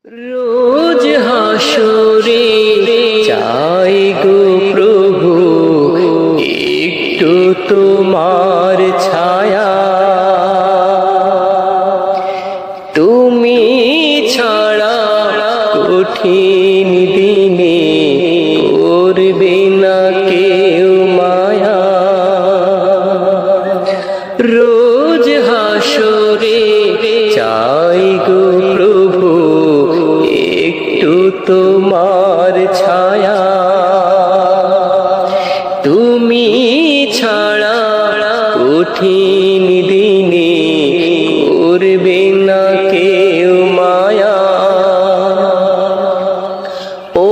রোজ হাসরে চাই গো প্রভু একটু তোমার ছায়া, তুমি ছাড়া কঠিন দিনে করবে না কেউ মায়া। রোজ হাসরে চাই গো প্রভু একটু তোমার ছায়া, তুমি ছাড়া কঠিন দিনে করবে না কেউ মায়া। ও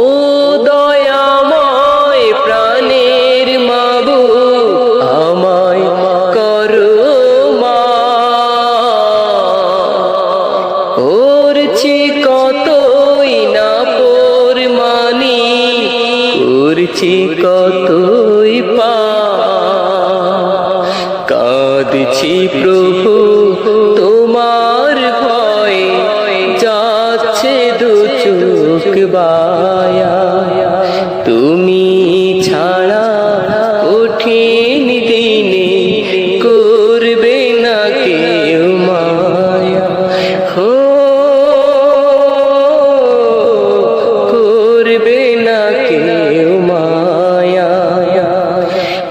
দয়াময় প্রাণের মাবুদ আমায় করো মা, করছি কতই না ফরমানি, করছি কতই পাপ, কাঁদছি প্রভু তোমার ভয়ে যাচ্ছে দু চোখ বায়া। তুমি ছাড়া কঠিন দিনে করবে না কেউ মায়া, হো করবে না কেউ মায়া।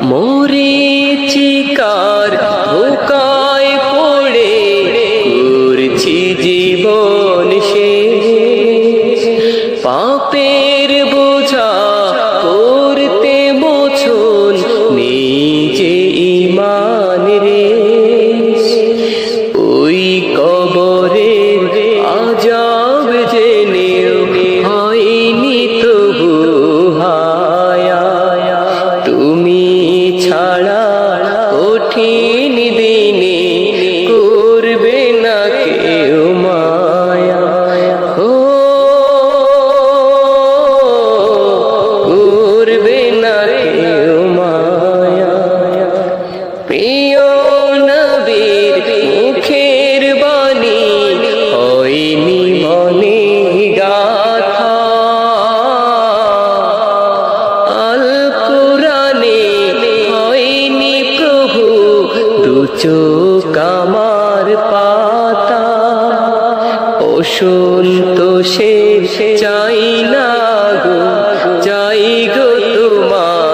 মরীচিকার ধোঁকায় পড়ে করছি জীবন শেষ, পাপের বোঝা করতে মোছন নিজে ঈমান রে। ওই কবরের আযাব জেনেও হয়নি তবু হায়া, তুমি ছাড়া কঠিন দিনে করবে না কেউ মায়া, ও করবে না কেউ মায়া। প্রিয় নবীর মুখের বাণী হয়নি মনে গাথা, আল কুরআনে হয়নি প্রভু দু চোখ আমার পাতা। ও সন্তোষে চাই না গো, চাই গো তোমার